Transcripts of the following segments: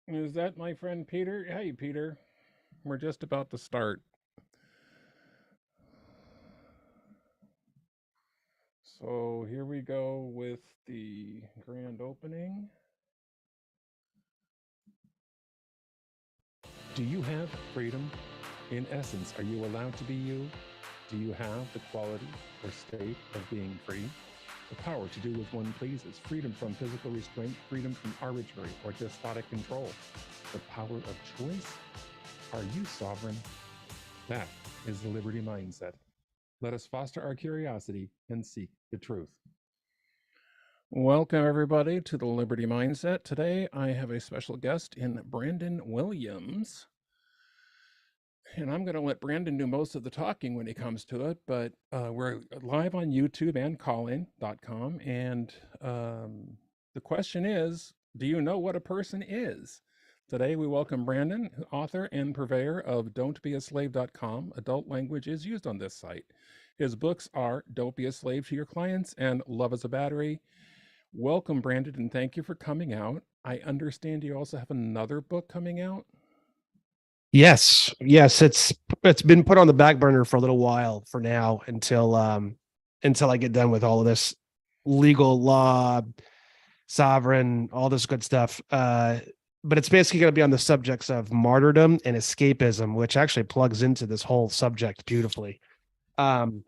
Is that my friend Peter? Hey, Peter. We're just about to start. So here we go with the grand opening. Do you have freedom? In essence, are you allowed to be you? Do you have the quality or state of being free? The power to do as one pleases, freedom from physical restraint, freedom from arbitrary or despotic control, the power of choice? Are you sovereign? That is the liberty mindset. Let us foster our curiosity and seek the truth. Welcome, everybody, to the Liberty Mindset. Today, I have a special guest in Brandon Willams. And I'm going to let Brandon do most of the talking when it comes to it, but we're live on YouTube and callin.com. And the question is, do you know what a person is? Today, we welcome Brandon, author and purveyor of don'tbeaslave.com. Adult language is used on this site. His books are Don't Be a Slave to Your Clients and Love is a Battery. Welcome, Brandon, and thank you for coming out. I understand you also have another book coming out. Yes, it's been put on the back burner for a little while for now until I get done with all of this legal law, sovereign, all this good stuff. But it's basically going to be on the subjects of martyrdom and escapism, which actually plugs into this whole subject beautifully. And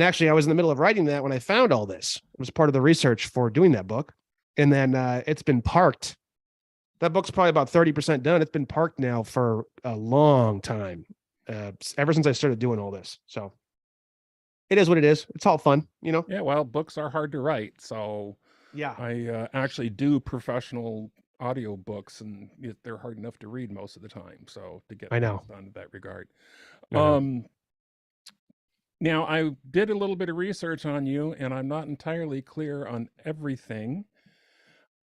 actually, I was in the middle of writing that when I found all this. It was part of the research for doing that book, and then it's been parked. That book's probably about 30% done. It's been parked now for a long time, ever since I started doing all this. So it is what it is. It's all fun, you know? Yeah, well, books are hard to write. So Yeah. I actually do professional audio books, and they're hard enough to read most of the time. So to get I things know. done in that regard. I know. Um, Now, I did a little bit of research on you, and I'm not entirely clear on everything,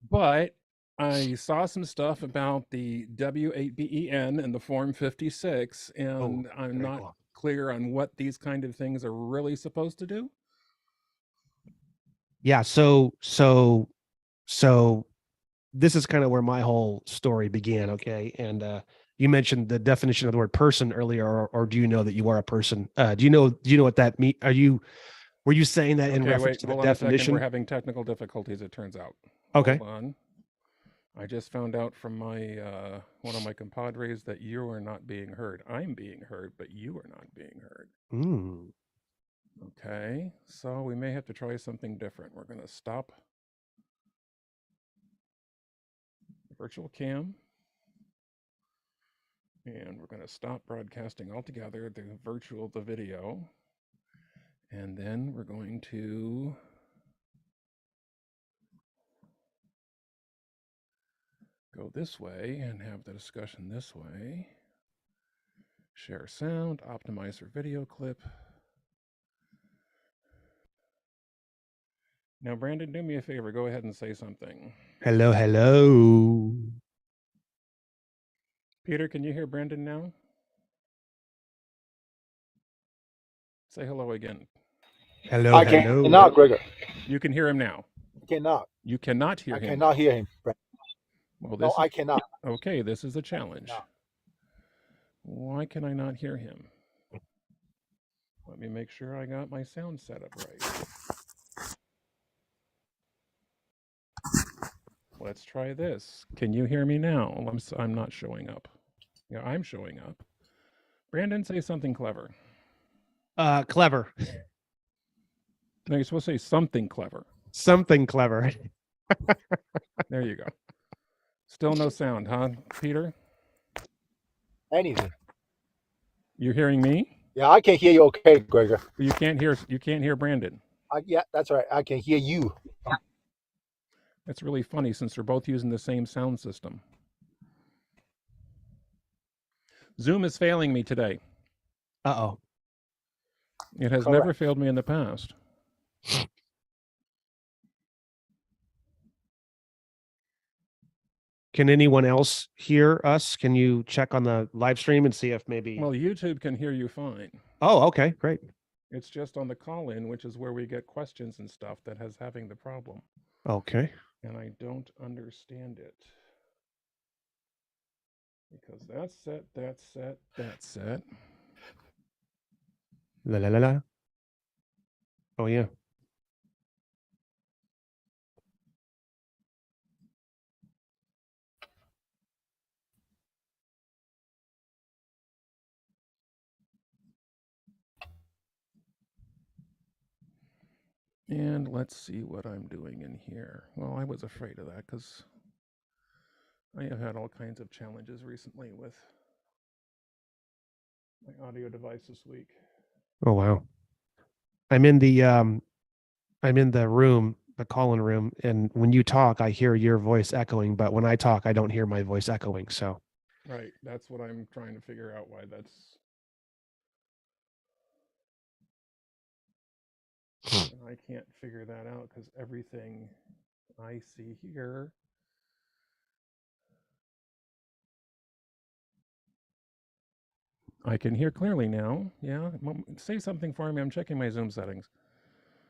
but I saw some stuff about the W8BEN and the Form 56, Oh, and I'm very not cool. clear on what these kind of things are really supposed to do. Yeah. So this is kind of where my whole story began. Okay. And you mentioned the definition of the word person earlier, or do you know that you are a person? Do you know what that mean? Were you saying that in Okay, reference wait, to the hold on a second. We're definition? having technical difficulties, it turns out. Okay. Hold on. I just found out from my one of my compadres that you are not being heard. I'm being heard, but you are not being heard. Mm. Okay, so we may have to try something different. We're going to stop virtual cam and we're going to stop broadcasting altogether the video. And then we're going to go this way and have the discussion this way. Share sound, optimize for video clip. Now, Brandon, do me a favor. Go ahead and say something. Hello, hello. Peter, can you hear Brandon now? Say hello again. Hello, I hello. cannot, Gregor. You can hear him now. I cannot. You cannot hear I him. cannot hear him. Well, No, this is I cannot. okay. This is a I challenge. cannot. Why can I not hear him? Let me make sure I got my sound set up right. Let's try this. Can you hear me now? I'm not showing up. Yeah, I'm showing up. Brandon, say something clever. Clever. No, you're supposed to say something clever. Something clever. There you go. Still no sound, huh, Peter? Anything. You're hearing me? Yeah, I can hear you okay, Gregor. You can't hear Brandon. Yeah, that's right. I can hear you. That's really funny since they're both using the same sound system. Zoom is failing me today. Uh-oh. It has never Correct. failed me in the past. Can anyone else hear us? Can you check on the live stream and see if maybe... Well, YouTube can hear you fine. Oh, okay, great. It's just on the call-in, which is where we get questions and stuff, that has having the problem. Okay. And I don't understand it. because that's set, that's set, that's set. La la la la. Oh yeah. And let's see what I'm doing in here. Well, I was afraid of that because I have had all kinds of challenges recently with my audio device this week. Oh wow. I'm in the room, the call-in room, and when you talk, I hear your voice echoing, but when I talk, I don't hear my voice echoing. So Right. That's what I'm trying to figure out why that's. And I can't figure that out because everything I see here. I can hear clearly now. Yeah. Say something for me. I'm checking my Zoom settings.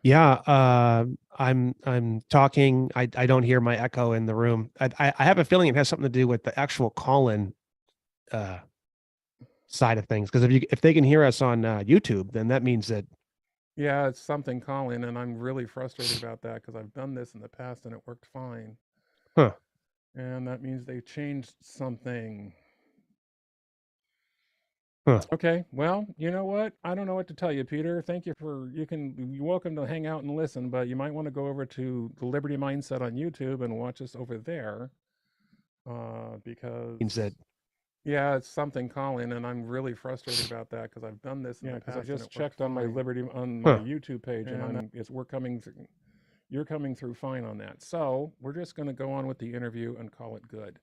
yeah, I'm talking. I don't hear my echo in the room. I have a feeling it has something to do with the actual call-in side of things. Because if they can hear us on YouTube, then that means that. Yeah, it's something calling, and I'm really frustrated about that because I've done this in the past and it worked fine. Huh. And that means they changed something. Huh. Okay, well, you know what? I don't know what to tell you, Peter. Thank you you're welcome to hang out and listen, but you might want to go over to the Liberty Mindset on YouTube and watch us over there. Because Means that. yeah, it's something calling, and I'm really frustrated about that because I've done this in the past. I just checked on my YouTube page, and you're coming through fine on that. So we're just going to go on with the interview and call it good.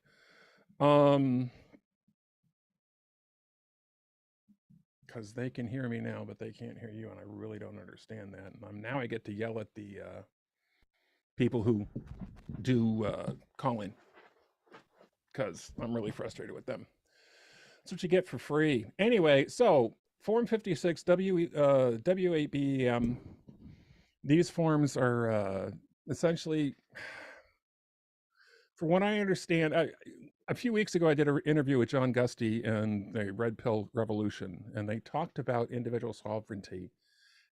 Because they can hear me now, but they can't hear you, and I really don't understand that. And now I get to yell at the people who do calling because I'm really frustrated with them. That's what you get for free. Anyway, so Form 56 W8BEM. These forms are essentially, from what I understand, a few weeks ago I did an interview with John Gusty and the Red Pill Revolution, and they talked about individual sovereignty,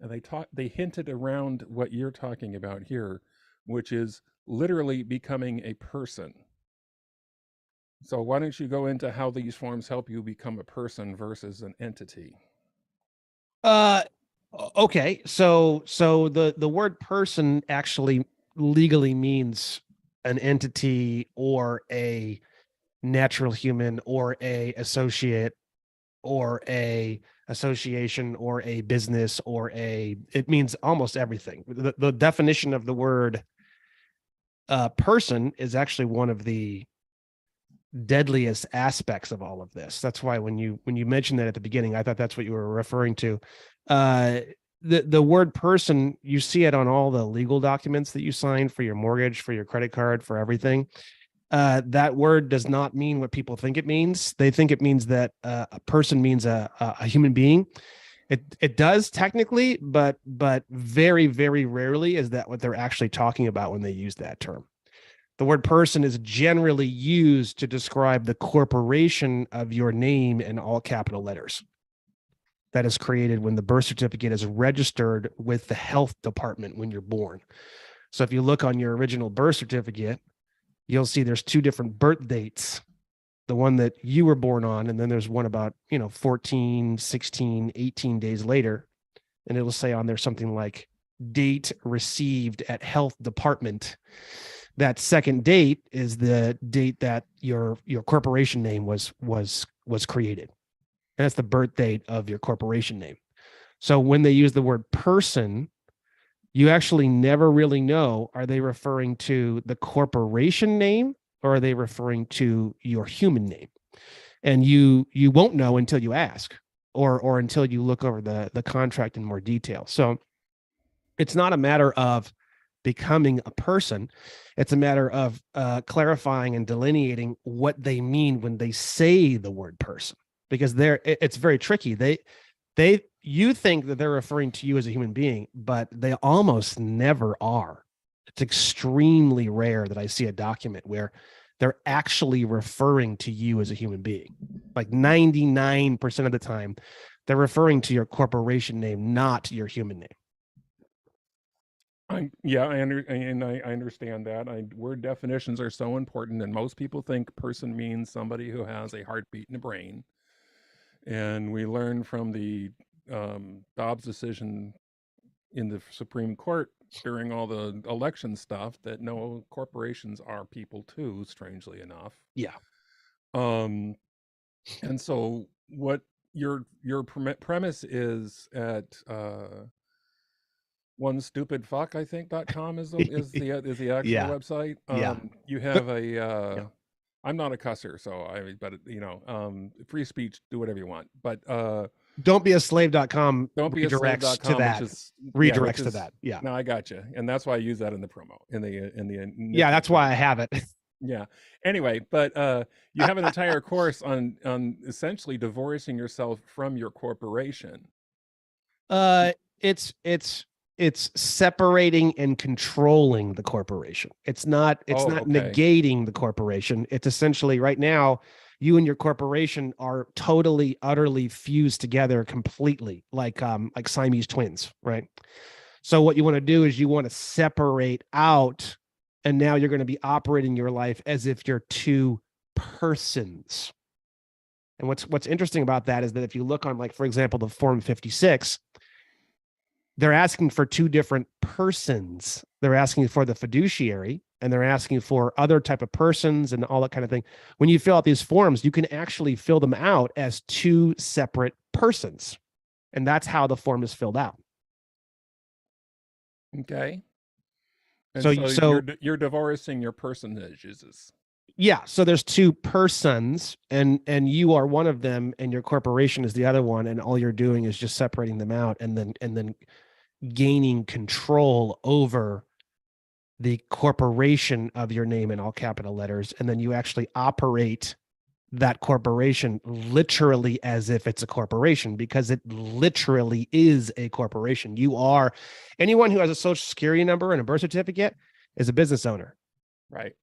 and they hinted around what you're talking about here, which is literally becoming a person. So why don't you go into how these forms help you become a person versus an entity? Okay. So the word person actually legally means an entity or a natural human or a associate or a association or a business or it means almost everything. The definition of the word person is actually one of the deadliest aspects of all of this. That's why when you mentioned that at the beginning, I thought that's what you were referring to. The word person, you see it on all the legal documents that you sign for your mortgage, for your credit card, for everything. That word does not mean what people think it means. They think it means that a person means a human being. It does technically, but very, very rarely is that what they're actually talking about when they use that term. The word person is generally used to describe the corporation of your name in all capital letters. That is created when the birth certificate is registered with the health department when you're born. So if you look on your original birth certificate, you'll see there's two different birth dates. The one that you were born on, and then there's one about, 14, 16, 18 days later. And it'll say on there something like date received at health department. That second date is the date that your corporation name was created. And that's the birth date of your corporation name. So when they use the word person, you actually never really know, are they referring to the corporation name or are they referring to your human name? And you won't know until you ask or until you look over the contract in more detail. So it's not a matter of becoming a person. It's a matter of clarifying and delineating what they mean when they say the word person, because it's very tricky. You think that they're referring to you as a human being, but they almost never are. It's extremely rare that I see a document where they're actually referring to you as a human being. Like 99% of the time, they're referring to your corporation name, not your human name. I understand that. Word definitions are so important, and most people think person means somebody who has a heartbeat and a brain. And we learned from the Dobbs decision in the Supreme Court during all the election stuff that no, corporations are people too, strangely enough. Yeah. And so what your premise is at one stupid fuck, I think .com is the actual Yeah. website. Yeah. You have a Yeah. I'm not a cusser, so free speech, do whatever you want, but don't be a slave.com don't be a redirects to slave.com, that. Redirects to that. Yeah. No, I got you. And that's why I use that in the promo yeah, that's why I have it. Yeah. Anyway, but you have an entire course on essentially divorcing yourself from your corporation. It's separating and controlling the corporation. It's not negating the corporation. It's essentially right now, you and your corporation are totally, utterly fused together completely, like Siamese twins, right? So what you want to do is you want to separate out, and now you're going to be operating your life as if you're two persons. And what's interesting about that is that if you look on, like, for example, the Form 56, they're asking for two different persons. They're asking for the fiduciary, and they're asking for other type of persons and all that kind of thing. When you fill out these forms, you can actually fill them out as two separate persons. And that's how the form is filled out. Okay. And so you're divorcing your personages. Yeah. So there's two persons, and you are one of them, and your corporation is the other one. And all you're doing is just separating them out and then gaining control over the corporation of your name in all capital letters. And then you actually operate that corporation literally as if it's a corporation, because it literally is a corporation. Anyone who has a social security number and a birth certificate is a business owner. Right.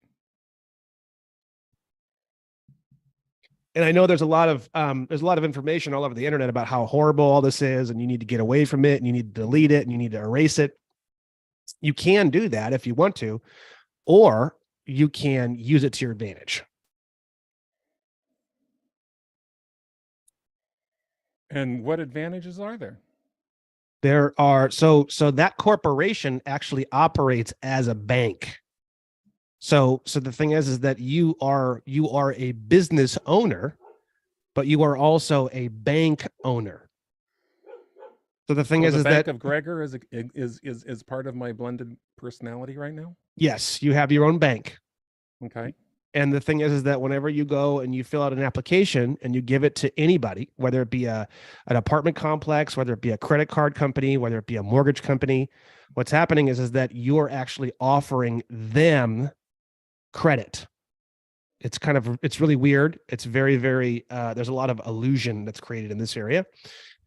And I know there's a lot of information all over the internet about how horrible all this is, and you need to get away from it, and you need to delete it, and you need to erase it. You can do that if you want to, or you can use it to your advantage. And what advantages are there? There are, so that corporation actually operates as a bank. So the thing is that you are a business owner, but you are also a bank owner. So the thing is the Bank that of Gregor is part of my blended personality right now. Yes, you have your own bank. Okay. And the thing is that whenever you go and you fill out an application and you give it to anybody, whether it be an apartment complex, whether it be a credit card company, whether it be a mortgage company, what's happening is that you're actually offering them credit. It's really weird. It's very, very, there's a lot of illusion that's created in this area.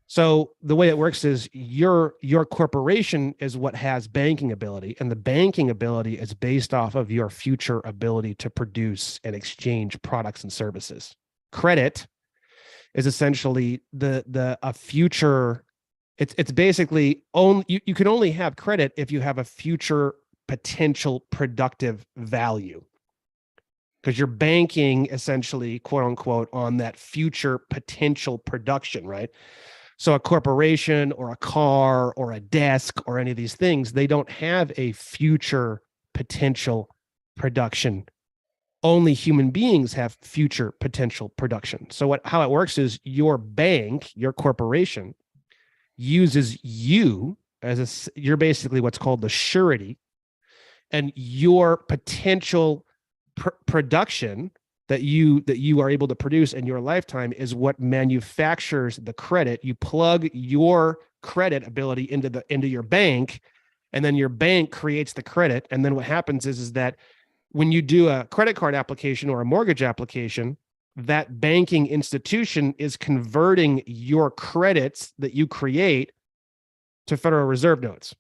So the way it works is your corporation is what has banking ability, and the banking ability is based off of your future ability to produce and exchange products and services. Credit is essentially a future. It's basically you can only have credit if you have a future potential productive value, because you're banking essentially, quote unquote, on that future potential production, right? So a corporation or a car or a desk or any of these things, they don't have a future potential production. Only human beings have future potential production. So how it works is your bank, your corporation, uses you you're basically what's called the surety, and your potential production that you are able to produce in your lifetime is what manufactures the credit. You plug your credit ability into your bank, and then your bank creates the credit. And then what happens is that when you do a credit card application or a mortgage application, that banking institution is converting your credits that you create to Federal Reserve notes.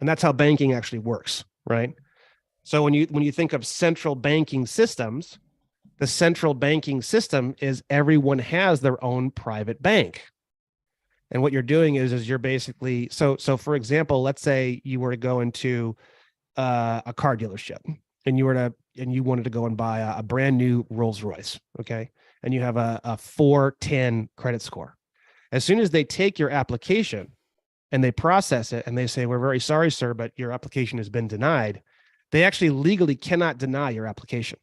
And that's how banking actually works, right? So when you think of central banking systems, the central banking system is everyone has their own private bank. And what you're doing is you're basically, so for example, let's say you were to go into a car dealership and you wanted to go and buy a brand new Rolls Royce, okay? And you have a 410 credit score. As soon as they take your application and they process it and they say, we're very sorry, sir, but your application has been denied, they actually legally cannot deny your application.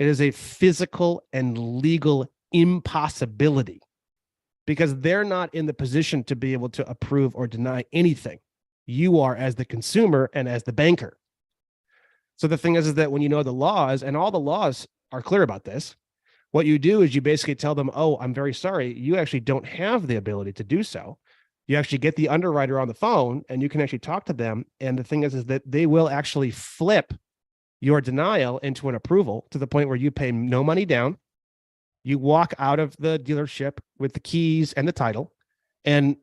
It is a physical and legal impossibility because they're not in the position to be able to approve or deny anything. You are as the consumer and as the banker. So the thing is that when you know the laws, and all the laws are clear about this, what you do is you basically tell them, oh, I'm very sorry, you actually don't have the ability to do so. You actually get the underwriter on the phone and you can actually talk to them. And the thing is that they will actually flip your denial into an approval to the point where you pay no money down. You walk out of the dealership with the keys and the title. And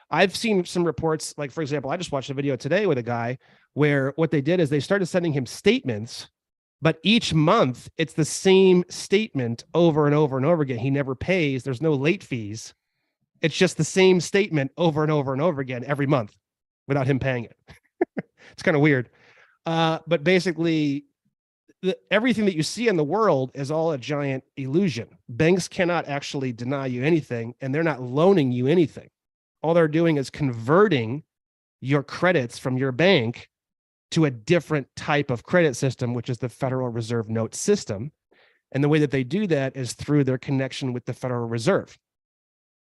I've seen some reports, like, for example, I just watched a video today with a guy where what they did is they started sending him statements, but each month it's the same statement over and over and over again. He never pays. There's no late fees. It's just the same statement over and over and over again every month without him paying it. It's kind of weird. But basically, everything that you see in the world is all a giant illusion. Banks cannot actually deny you anything, and they're not loaning you anything. All they're doing is converting your credits from your bank to a different type of credit system, which is the Federal Reserve note system. And the way that they do that is through their connection with the Federal Reserve.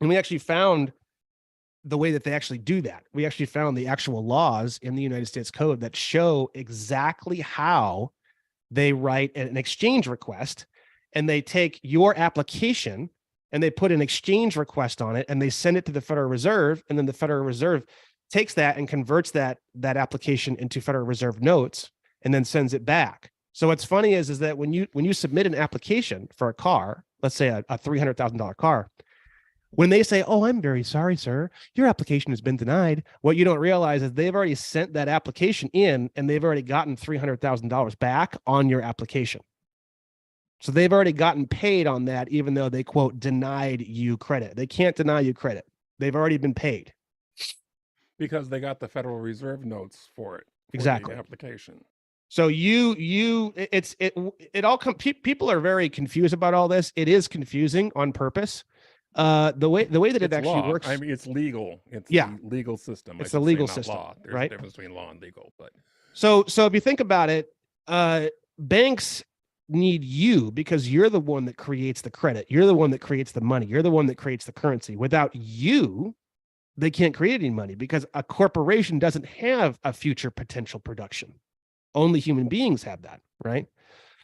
And we actually found the way that they actually do that. We actually found the actual laws in the United States Code that show exactly how they write an exchange request, and they take your application and they put an exchange request on it and they send it to the Federal Reserve. And then the Federal Reserve takes that and converts that application into Federal Reserve notes and then sends it back. So what's funny is that when you submit an application for a car, let's say a $300,000 car, when they say, oh, I'm very sorry, sir, your application has been denied, what you don't realize is they've already sent that application in and they've already gotten $300,000 back on your application. So they've already gotten paid on that, even though they, quote, denied you credit. They can't deny you credit. They've already been paid. Because they got the Federal Reserve notes for it. For Exactly. the application. So it all people are very confused about all this. It is confusing on purpose. The way that it actually works. I mean, it's legal. It's the legal system. It's the legal system, law. There's right? a difference between law and legal, but so if you think about it, banks need you because you're the one that creates the credit. You're the one that creates the money. You're the one that creates the currency. Without you, they can't create any money because a corporation doesn't have a future potential production. Only human beings have that, right?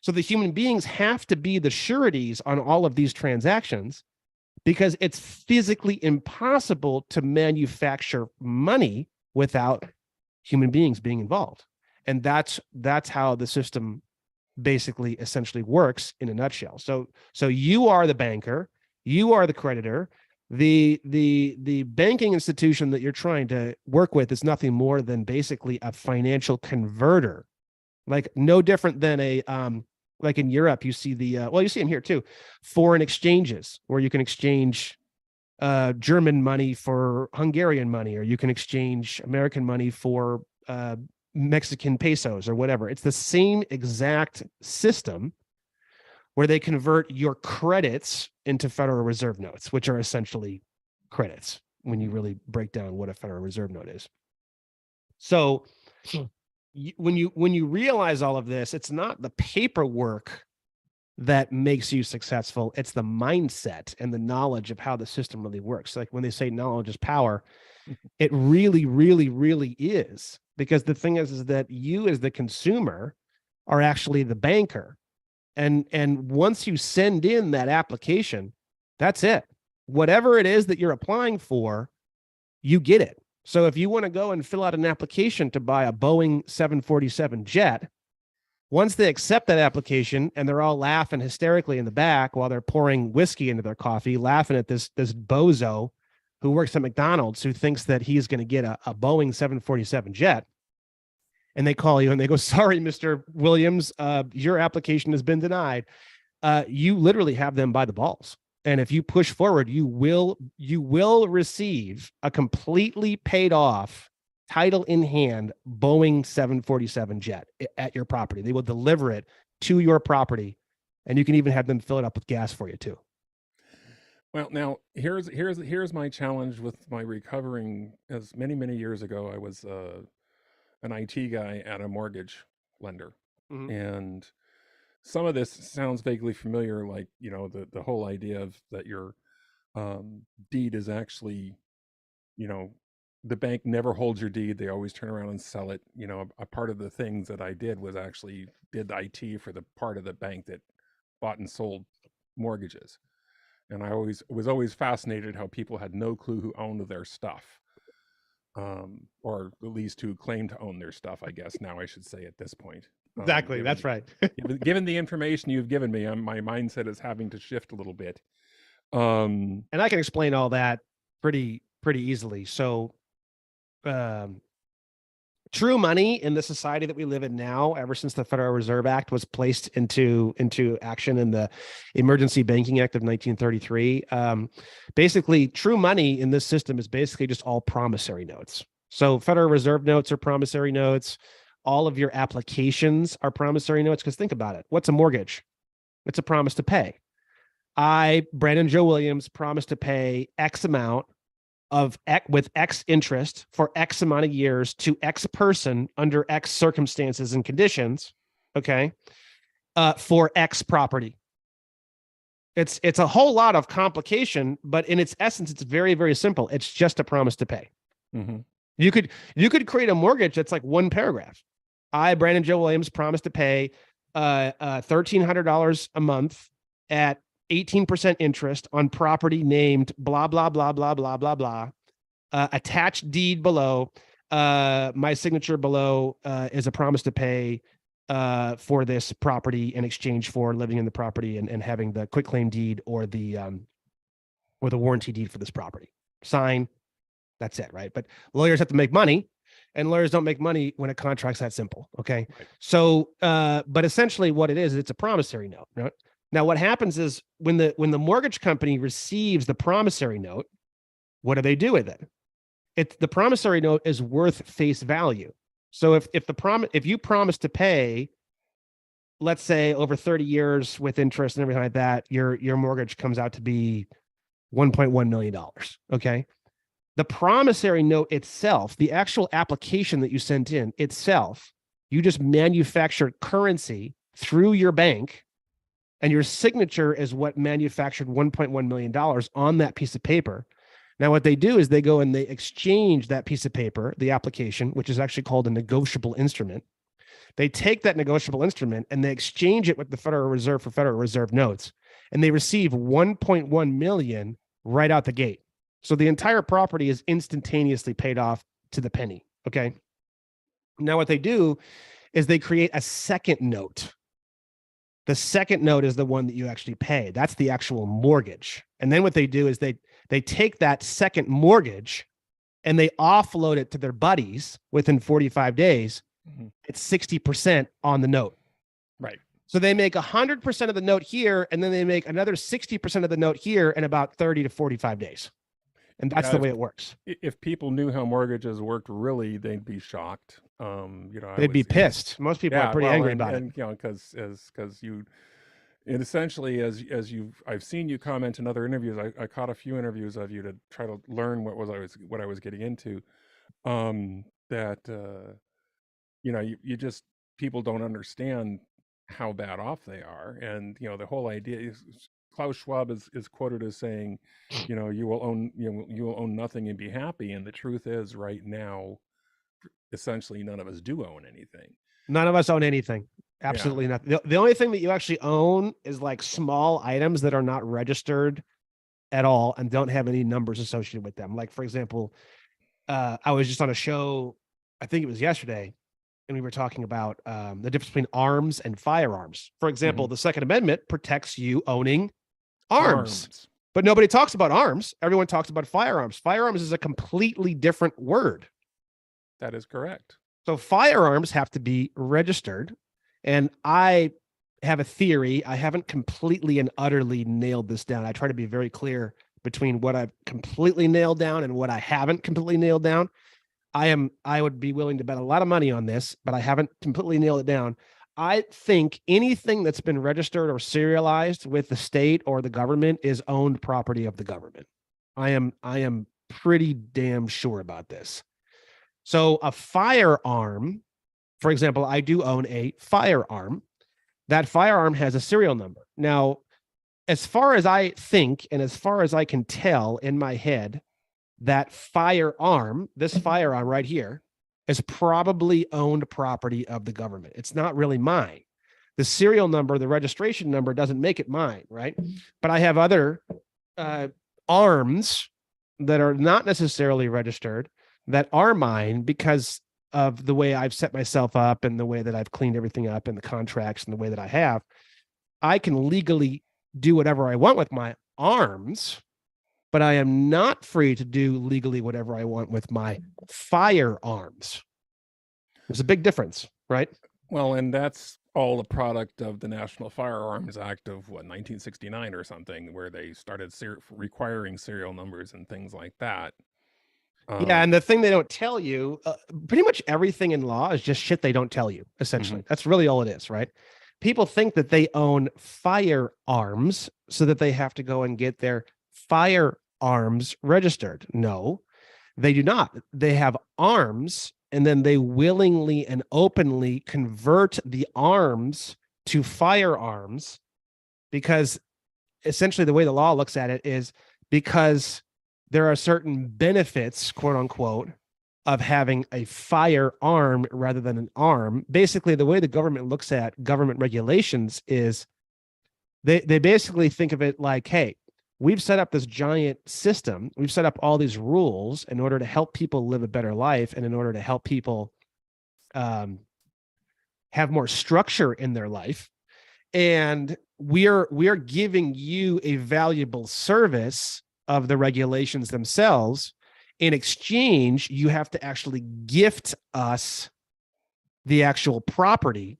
So the human beings have to be the sureties on all of these transactions because it's physically impossible to manufacture money without human beings being involved. And that's how the system basically essentially works in a nutshell. So you are the banker, you are the creditor. The banking institution that you're trying to work with is nothing more than basically a financial converter, like no different than a like in Europe, you see you see them here too, foreign exchanges where you can exchange German money for Hungarian money, or you can exchange American money for Mexican pesos or whatever. It's the same exact system where they convert your credits into Federal Reserve notes, which are essentially credits when you really break down what a Federal Reserve note is. So when you realize all of this, it's not the paperwork that makes you successful. It's the mindset and the knowledge of how the system really works. Like when they say knowledge is power, it really, really, really is. Because the thing is that you as the consumer are actually the banker. And once you send in that application, that's it. Whatever it is that you're applying for, you get it. So if you want to go and fill out an application to buy a Boeing 747 jet, once they accept that application and they're all laughing hysterically in the back while they're pouring whiskey into their coffee, laughing at this bozo who works at McDonald's who thinks that he's going to get a Boeing 747 jet, and they call you and they go, sorry, Mr. Williams, your application has been denied. You literally have them by the balls. And if you push forward, you will receive a completely paid off, title in hand Boeing 747 jet at your property. They will deliver it to your property, and you can even have them fill it up with gas for you too. Well, now here's my challenge with my recovering. As many years ago, I was an IT guy at a mortgage lender, and some of this sounds vaguely familiar, like the whole idea of that your deed is actually, the bank never holds your deed; they always turn around and sell it. A part of the things that I did was actually did the IT for the part of the bank that bought and sold mortgages. And I was always fascinated how people had no clue who owned their stuff, or at least who claimed to own their stuff. I guess now I should say at this point. Exactly, that's right. Given the information you've given me, my mindset is having to shift a little bit. And I can explain all that pretty easily. So, true money in the society that we live in now, ever since the Federal Reserve Act was placed into action in the Emergency Banking Act of 1933, basically true money in this system is basically just all promissory notes. So Federal Reserve notes are promissory notes. All of your applications are promissory notes. Because think about it. What's a mortgage? It's a promise to pay. I, Brandon Joe Williams, promise to pay X amount with X interest for X amount of years to X person under X circumstances and conditions, okay, for X property. It's a whole lot of complication, but in its essence, it's very, very simple. It's just a promise to pay. You could create a mortgage that's like one paragraph. I, Brandon Joe Williams, promise to pay $1,300 a month at 18% interest on property named blah, blah, blah, blah, blah, blah, blah. Attached deed below. My signature below is a promise to pay for this property in exchange for living in the property and having the quitclaim deed or the warranty deed for this property. Sign. That's it, right? But lawyers have to make money, and lawyers don't make money when a contract's that simple. Okay. Right. So, but essentially what it is, it's a promissory note. Right? Now, what happens is when the mortgage company receives the promissory note, what do they do with it? The promissory note is worth face value. So if you promise to pay, let's say over 30 years with interest and everything like that, your mortgage comes out to be $1.1 million. Okay. The promissory note itself, the actual application that you sent in itself, you just manufactured currency through your bank, and your signature is what manufactured $1.1 million on that piece of paper. Now, what they do is they go and they exchange that piece of paper, the application, which is actually called a negotiable instrument. They take that negotiable instrument and they exchange it with the Federal Reserve for Federal Reserve notes, and they receive 1.1 million right out the gate. So the entire property is instantaneously paid off to the penny. Okay. Now what they do is they create a second note. The second note is the one that you actually pay. That's the actual mortgage. And then what they do is they take that second mortgage and they offload it to their buddies within 45 days. It's 60% on the note. Right. So they make 100% of the note here, and then they make another 60% of the note here in about 30 to 45 days. And that's the way it works. If people knew how mortgages worked, really, they'd be shocked. They'd be pissed. Most people are pretty angry about it. Because you, and essentially, I've seen you comment in other interviews. I caught a few interviews of you to try to learn what I was getting into. You just, people don't understand how bad off they are, and the whole idea is. Klaus Schwab is quoted as saying, you will own nothing and be happy. And the truth is, right now, essentially, none of us do own anything. None of us own anything. Absolutely nothing. The only thing that you actually own is like small items that are not registered at all and don't have any numbers associated with them. Like, for example, I was just on a show, I think it was yesterday, and we were talking about the difference between arms and firearms. For example, the Second Amendment protects you owning arms. But nobody talks about arms. Everyone talks about firearms. Firearms is a completely different word. That is correct. So firearms have to be registered. And I have a theory. I haven't completely and utterly nailed this down. I try to be very clear between what I've completely nailed down and what I haven't completely nailed down. I would be willing to bet a lot of money on this, but I haven't completely nailed it down. I think anything that's been registered or serialized with the state or the government is owned property of the government. I am pretty damn sure about this. So a firearm, for example, I do own a firearm. That firearm has a serial number. Now, as far as I think and as far as I can tell in my head, that firearm, this firearm right here, is probably owned property of the government. It's not really mine. The serial number, the registration number doesn't make it mine, right? But I have other arms that are not necessarily registered that are mine because of the way I've set myself up and the way that I've cleaned everything up and the contracts and the way that I have. I can legally do whatever I want with my arms, but I am not free to do legally whatever I want with my firearms. There's a big difference, right? Well, and that's all the product of the National Firearms Act of what, 1969 or something, where they started requiring serial numbers and things like that. Yeah, and the thing they don't tell you, pretty much everything in law is just shit they don't tell you, essentially. That's really all it is, right? People think that they own firearms so that they have to go and get their firearms registered. No, they do not. They have arms, and then they willingly and openly convert the arms to firearms because essentially the way the law looks at it is because there are certain benefits, quote unquote, of having a firearm rather than an arm. Basically, the way the government looks at government regulations is they basically think of it like, hey, we've set up this giant system. We've set up all these rules in order to help people live a better life and in order to help people have more structure in their life. And we are giving you a valuable service of the regulations themselves. In exchange, you have to actually gift us the actual property.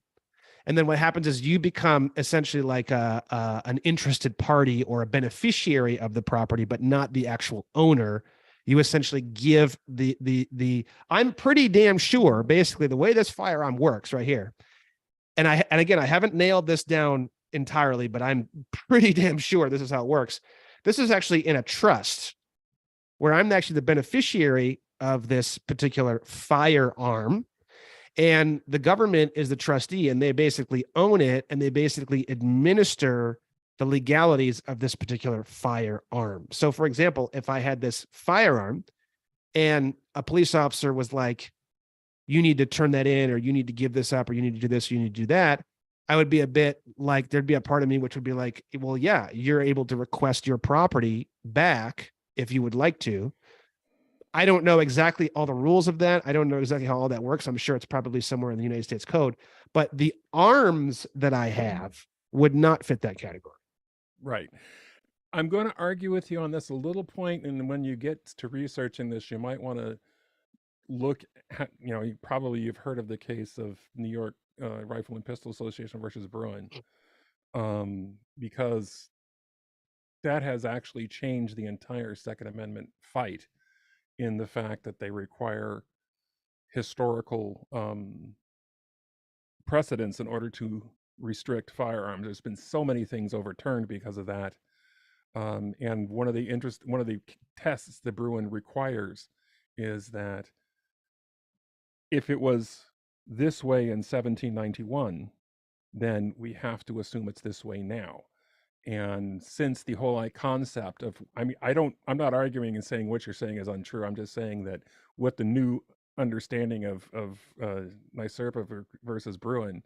And then what happens is you become essentially like an interested party or a beneficiary of the property, but not the actual owner. You essentially give the I'm pretty damn sure basically the way this firearm works right here. And again, I haven't nailed this down entirely, but I'm pretty damn sure this is how it works. This is actually in a trust where I'm actually the beneficiary of this particular firearm. And the government is the trustee, and they basically own it, and they basically administer the legalities of this particular firearm. So, for example, if I had this firearm and a police officer was like, you need to turn that in, or you need to give this up, or you need to do this, or you need to do that, I would be a bit like, there'd be a part of me which would be like, well, yeah, you're able to request your property back if you would like to. I don't know exactly all the rules of that. I don't know exactly how all that works. I'm sure it's probably somewhere in the United States Code, but the arms that I have would not fit that category. Right. I'm going to argue with you on this a little point, and when you get to researching this, you might want to look at, you've heard of the case of New York Rifle and Pistol Association versus Bruin, because that has actually changed the entire Second Amendment fight in the fact that they require historical precedents in order to restrict firearms. There's been so many things overturned because of that. And one of the tests that Bruin requires is that if it was this way in 1791, then we have to assume it's this way now. And since the whole concept of, I'm not arguing and saying what you're saying is untrue. I'm just saying that what the new understanding of NYSERPA versus Bruin,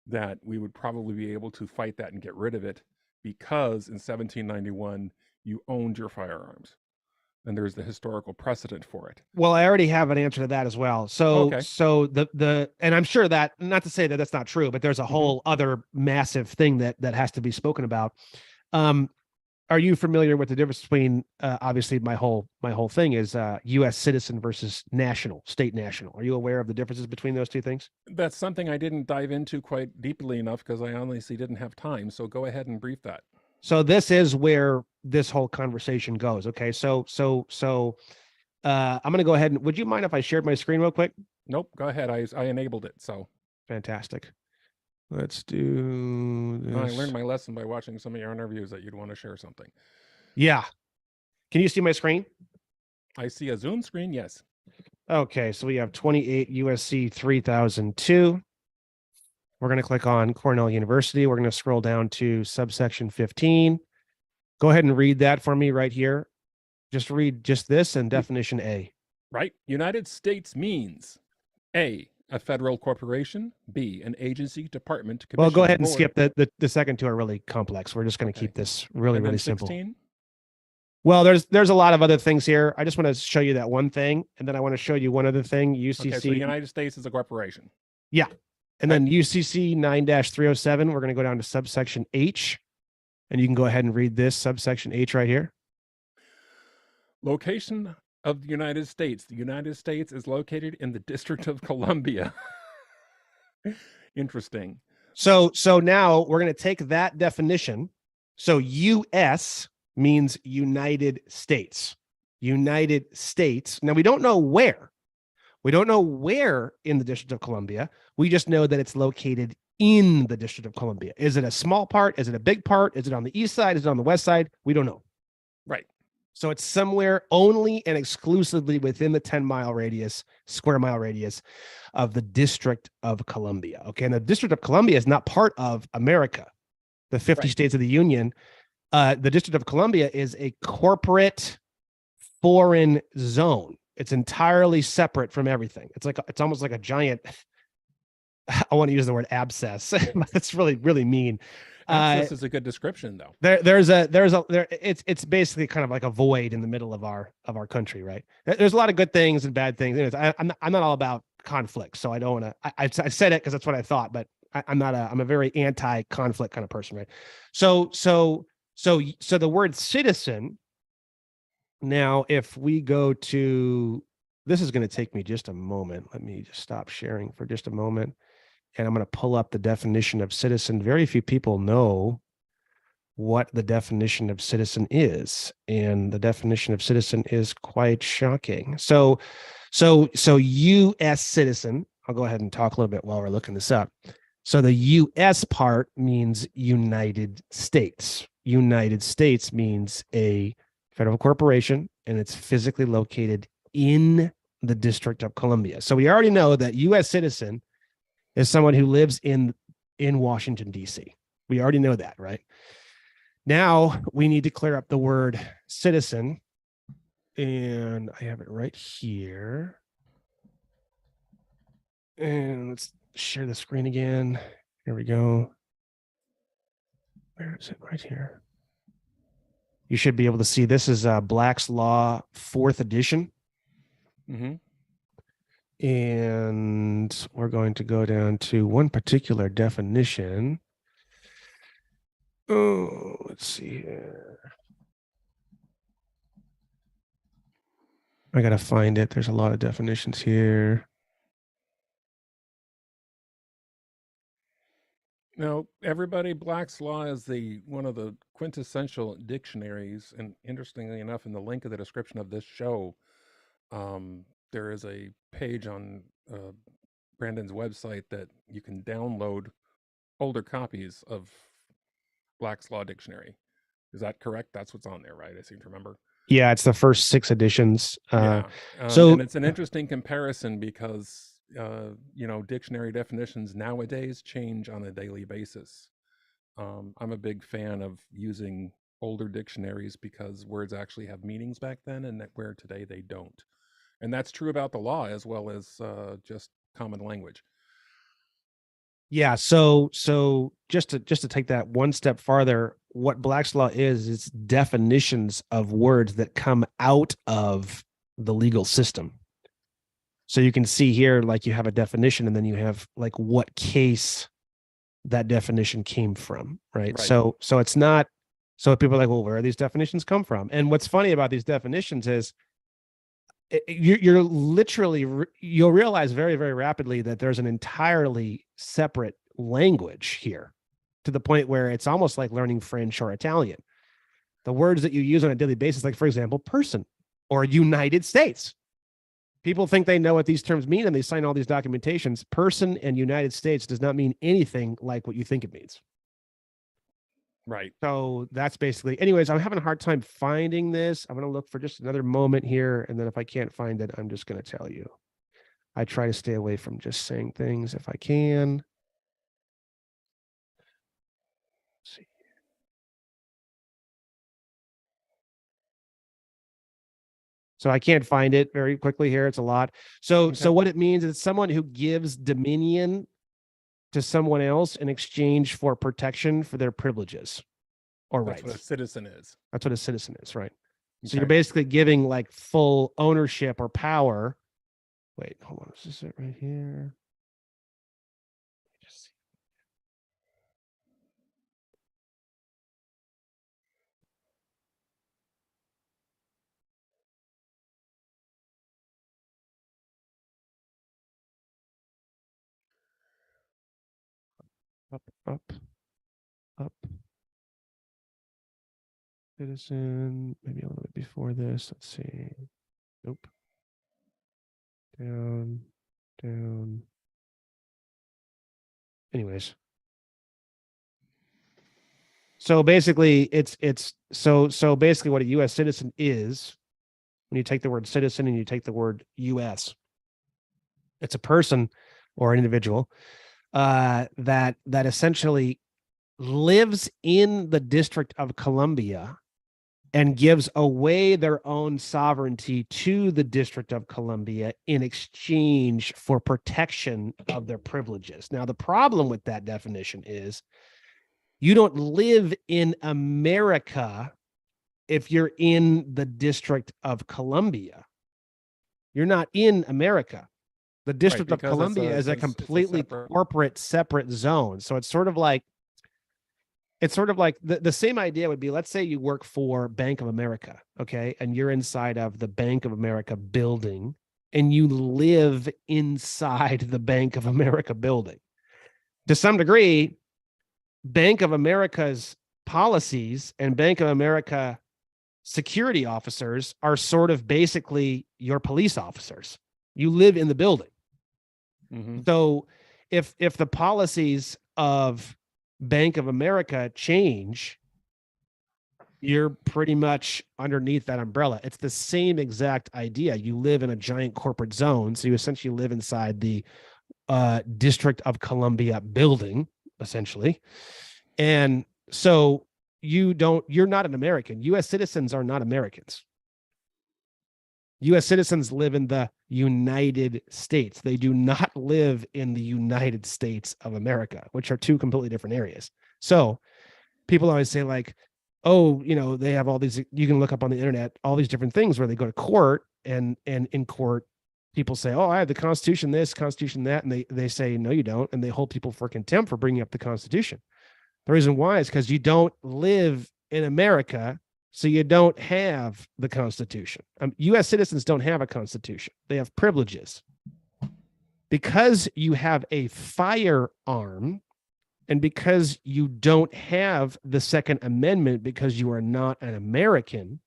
that we would probably be able to fight that and get rid of it because in 1791 you owned your firearms, and there's the historical precedent for it. Well, I already have an answer to that as well. So, Okay. So and I'm sure that, not to say that that's not true, but there's a whole other massive thing that has to be spoken about. are you familiar with the difference between obviously my whole thing is US citizen versus national, state national. Are you aware of the differences between those two things? That's something I didn't dive into quite deeply enough because I honestly didn't have time. So go ahead and brief that. So this is where this whole conversation goes. Okay. I'm going to go ahead and would you mind if I shared my screen real quick? Nope, go ahead. I enabled it. So Fantastic. Let's do this. I learned my lesson by watching some of your interviews that you'd want to share something. Yeah. Can you see my screen? I see a Zoom screen. Yes. Okay. So we have 28 USC 3002. We're going to click on Cornell University. We're going to scroll down to subsection 15. Go ahead and read that for me right here. Just read just this and definition A. Right. United States means A, a federal corporation, B, an agency, department, commission. Well, go ahead and board. skip the second two are really complex. We're just going to keep this really simple. 16? Well, there's a lot of other things here. I just want to show you that one thing, and then I want to show you one other thing. UCC. Okay, so the United States is a corporation. Yeah. And then UCC 9-307, we're going to go down to subsection H, and you can go ahead and read this subsection H right here. Location of the United States. The United States is located in the District of Columbia. Interesting. So now we're going to take that definition. So US means United States. United States. Now we don't know where. We don't know where in the District of Columbia. We just know that it's located in the District of Columbia. Is it a small part? Is it a big part? Is it on the east side? Is it on the west side? We don't know. Right. So it's somewhere only and exclusively within the 10-mile radius, square mile radius of the District of Columbia. Okay. And the District of Columbia is not part of America, the 50 states of the Union. The District of Columbia is a corporate foreign zone. It's entirely separate from everything. It's almost like a giant, I want to use the word abscess. That's really mean. Abscess is a good description, though. It's basically kind of like a void in the middle of our country, right? There's a lot of good things and bad things. Anyways, I'm not all about conflict, so I don't want to. I said it because that's what I thought, but I'm a very anti-conflict kind of person, right? So the word citizen. Now, if we go to, this is going to take me just a moment. Let me just stop sharing for just a moment. And I'm going to pull up the definition of citizen. Very few people know what the definition of citizen is. And the definition of citizen is quite shocking. So US citizen, I'll go ahead and talk a little bit while we're looking this up. So the US part means United States. United States means a federal corporation, and it's physically located in the District of Columbia. So we already know that US citizen is someone who lives in Washington, D.C. We already know that, right? Now we need to clear up the word citizen, and I have it right here. And let's share the screen again. Here we go. Where is it? Right here. You should be able to see this is Black's Law 4th edition. Mm-hmm. And we're going to go down to one particular definition. Oh, let's see here. I got to find it. There's a lot of definitions here. Now, everybody, Black's Law is one of the quintessential dictionaries. And interestingly enough, in the link of the description of this show, there is a page on Brandon's website that you can download older copies of Black's Law Dictionary. Is that correct? That's what's on there, right? I seem to remember. Yeah, it's the first 6 editions. And it's an interesting comparison because dictionary definitions nowadays change on a daily basis. I'm a big fan of using older dictionaries because words actually have meanings back then, and that where today they don't. And that's true about the law as well as just common language. Yeah. So just to take that one step farther, what Black's Law is definitions of words that come out of the legal system. So you can see here, like you have a definition and then you have like what case that definition came from, right? So it's not So people are like, well, where are these definitions come from? And what's funny about these definitions is you're literally, you'll realize very, very rapidly that there's an entirely separate language here, to the point where it's almost like learning French or Italian. The words that you use on a daily basis, like, for example, person or United States. People think they know what these terms mean and they sign all these documentations. Person and United States does not mean anything like what you think it means. Right. So that's basically, anyways, I'm having a hard time finding this. I'm going to look for just another moment here. And then if I can't find it, I'm just going to tell you. I try to stay away from just saying things if I can. Let's see. So I can't find it very quickly here. It's a lot. So what it means is someone who gives dominion to someone else in exchange for protection for their privileges or rights. That's what a citizen is. That's what a citizen is, right? So you're basically giving like full ownership or power. Wait, hold on. Is this it right here? Just see. Up. Citizen, maybe a little bit before this. Let's see. Nope. Down. Anyways. So basically it's so basically what a US citizen is, when you take the word citizen and you take the word US, it's a person or an individual that essentially lives in the District of Columbia and gives away their own sovereignty to the District of Columbia in exchange for protection of their privileges. Now, the problem with that definition is you don't live in America if you're in the District of Columbia. You're not in America. The District of Columbia is a completely corporate separate zone. So it's sort of like the same idea would be, let's say you work for Bank of America, okay? And you're inside of the Bank of America building and you live inside the Bank of America building. To some degree, Bank of America's policies and Bank of America security officers are sort of basically your police officers. You live in the building. Mm-hmm. So if the policies of Bank of America change, you're pretty much underneath that umbrella. It's the same exact idea. You live in a giant corporate zone, so you essentially live inside the District of Columbia building, essentially. And so you're not an American. US citizens are not Americans. US citizens live in the United States. They do not live in the United States of America, which are two completely different areas. So people always say like, oh, they have all these, you can look up on the internet, all these different things where they go to court and in court, people say, oh, I have the Constitution, this, Constitution, that. And they say, no, you don't. And they hold people for contempt for bringing up the Constitution. The reason why is because you don't live in America, so you don't have the Constitution. U.S. citizens don't have a Constitution. They have privileges. Because you have a firearm and because you don't have the Second Amendment because you are not an American,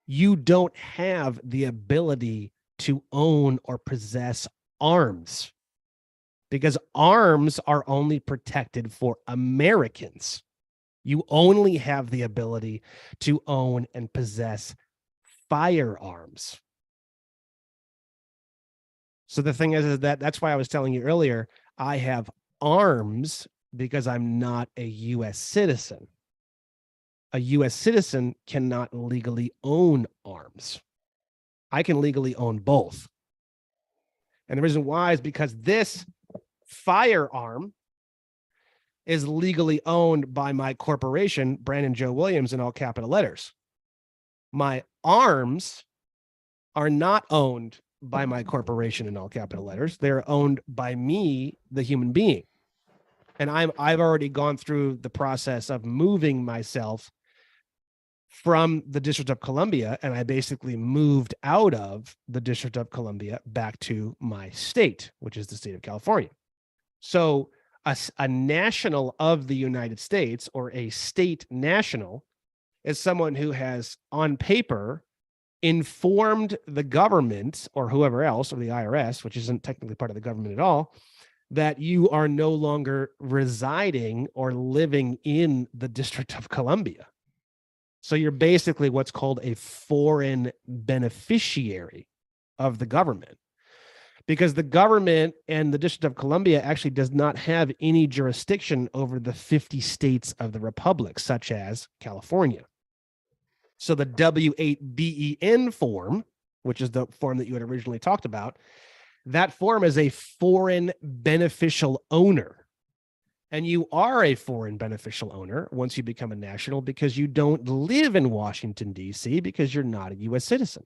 you don't have the ability to own or possess arms. Because arms are only protected for Americans. You only have the ability to own and possess firearms. So the thing is that's why I was telling you earlier, I have arms because I'm not a U.S. citizen. A U.S. citizen cannot legally own arms. I can legally own both. And the reason why is because this firearm is legally owned by my corporation, Brandon Joe Willams, in all capital letters. My arms are not owned by my corporation in all capital letters. They're owned by me, the human being. And I've already gone through the process of moving myself from the District of Columbia, and I basically moved out of the District of Columbia back to my state, which is the state of California. So a national of the United States, or a state national, is someone who has on paper informed the government or whoever else, or the IRS, which isn't technically part of the government at all, that you are no longer residing or living in the District of Columbia. So you're basically what's called a foreign beneficiary of the government, because the government and the District of Columbia actually does not have any jurisdiction over the 50 states of the Republic, such as California. So the W-8BEN form, which is the form that you had originally talked about, that form is a foreign beneficial owner. And you are a foreign beneficial owner once you become a national, because you don't live in Washington, D.C., because you're not a U.S. citizen.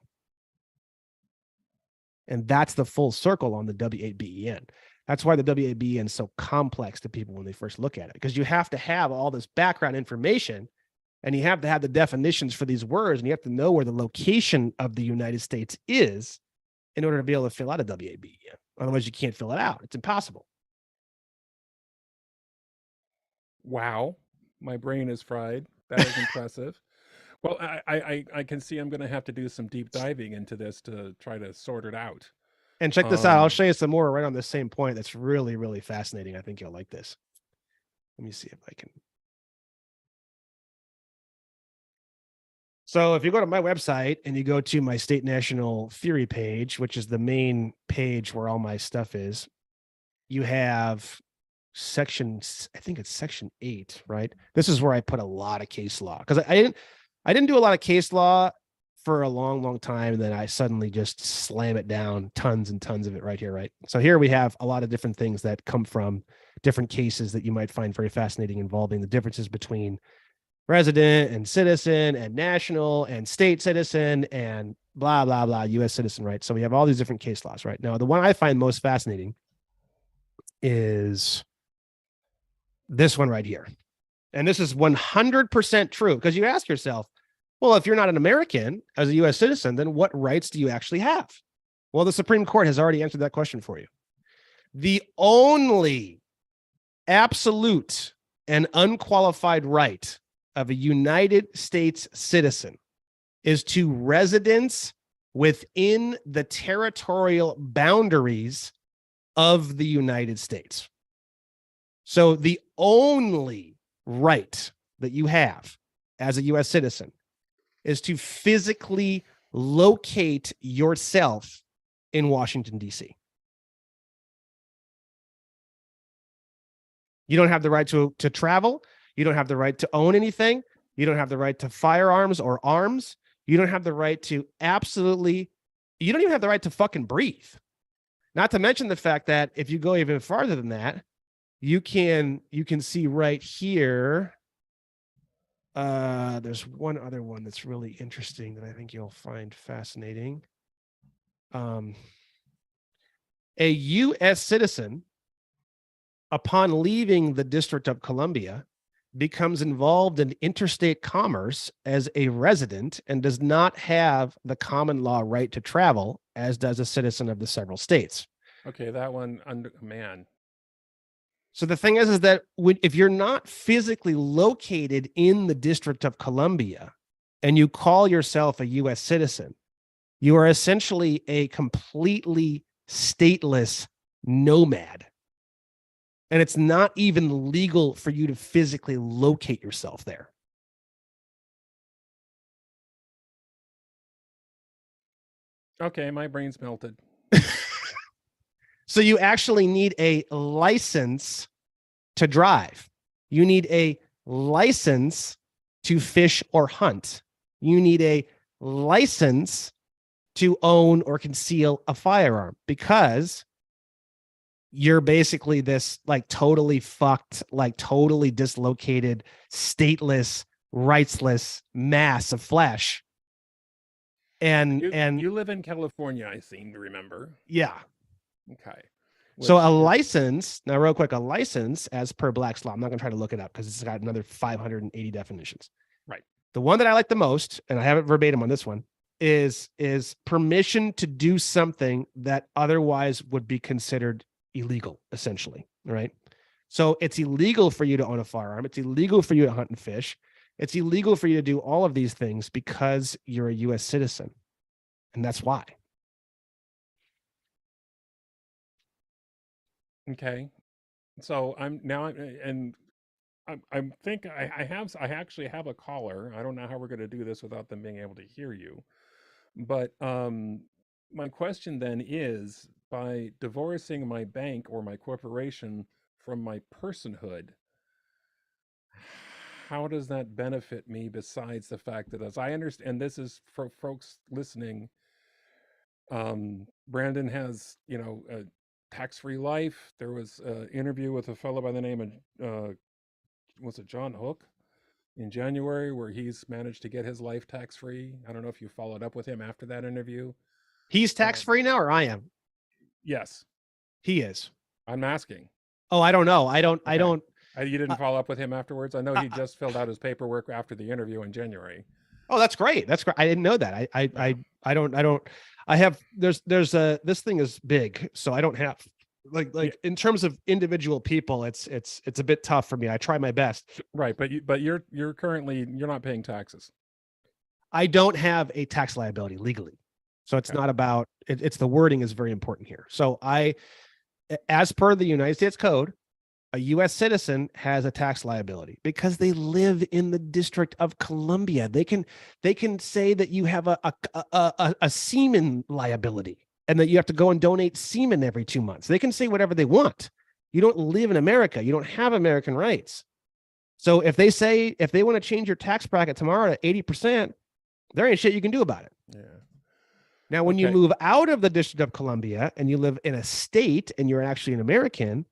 And that's the full circle on the W-8BEN. That's why the W-8BEN is so complex to people when they first look at it, because you have to have all this background information, and you have to have the definitions for these words, and you have to know where the location of the United States is in order to be able to fill out a W-8BEN. Otherwise, you can't fill it out. It's impossible. Wow, my brain is fried. That is impressive. Well, I can see I'm going to have to do some deep diving into this to try to sort it out. And check this out. I'll show you some more right on the same point. That's really, really fascinating. I think you'll like this. Let me see if I can. So if you go to my website and you go to my state national theory page, which is the main page where all my stuff is, you have I think it's section 8, right? This is where I put a lot of case law, because I didn't do a lot of case law for a long, long time. And then I suddenly just slam it down, tons and tons of it right here, right? So here we have a lot of different things that come from different cases that you might find very fascinating, involving the differences between resident and citizen and national and state citizen and blah, blah, blah, U.S. citizen, right? So we have all these different case laws, right? Now, the one I find most fascinating is this one right here. And this is 100% true, because you ask yourself, well, if you're not an American as a U.S. citizen, then what rights do you actually have? Well, the Supreme Court has already answered that question for you. The only absolute and unqualified right of a United States citizen is to residence within the territorial boundaries of the United States. So the only right that you have as a U.S. citizen is to physically locate yourself in Washington, D.C. You don't have the right to travel. You don't have the right to own anything. You don't have the right to firearms or arms. You don't have the right to you don't even have the right to fucking breathe. Not to mention the fact that if you go even farther than that, you can see right here. There's one other one that's really interesting that I think you'll find fascinating. A U.S. citizen, upon leaving the District of Columbia, becomes involved in interstate commerce as a resident and does not have the common law right to travel, as does a citizen of the several states. Okay, that one, man. So the thing is that if you're not physically located in the District of Columbia and you call yourself a U.S. citizen, you are essentially a completely stateless nomad. And it's not even legal for you to physically locate yourself there. Okay, my brain's melted. So you actually need a license to drive. You need a license to fish or hunt. You need a license to own or conceal a firearm, because you're basically this like totally fucked, like totally dislocated, stateless, rightsless mass of flesh. And you live in California, I seem to remember. Yeah. Okay. So a which license, now real quick, a license as per Black's Law, I'm not going to try to look it up because it's got another 580 definitions. right. The one that I like the most, and I have it verbatim on this one, is permission to do something that otherwise would be considered illegal, essentially, right? So it's illegal for you to own a firearm. It's illegal for you to hunt and fish. It's illegal for you to do all of these things because you're a U.S. citizen. And that's why. Okay. So I'm now, and I think I actually have a caller. I don't know how we're going to do this without them being able to hear you. But my question then is, by divorcing my bank or my corporation from my personhood, how does that benefit me besides the fact that, as I understand, and this is for folks listening, Brandon has, a tax-free life. There was an interview with a fellow by the name of, was it John Hook in January, where he's managed to get his life tax-free. I don't know if you followed up with him after that interview. He's tax free now, or I am? Yes, He is. I'm asking. Oh, I don't know. I Okay. don't. You didn't follow up with him afterwards? I know he Uh, just filled out his paperwork after the interview in January. Oh, that's great. That's great. I didn't know that. Yeah. I don't. I have. There's a. This thing is big, so I don't have. Like in terms of individual people, it's a bit tough for me. I try my best. Right, but you're currently you're not paying taxes. I don't have a tax liability legally, so it's Okay. not about. It's the wording is very important here. So as per the United States Code, a U.S. citizen has a tax liability because they live in the District of Columbia. They can say that you have a semen liability and that you have to go and donate semen every 2 months. They can say whatever they want. You don't live in America. You don't have American rights. So if they want to change your tax bracket tomorrow to 80%, there ain't shit you can do about it. Yeah. Now, when you Okay. move out of the District of Columbia and you live in a state and you're actually an American,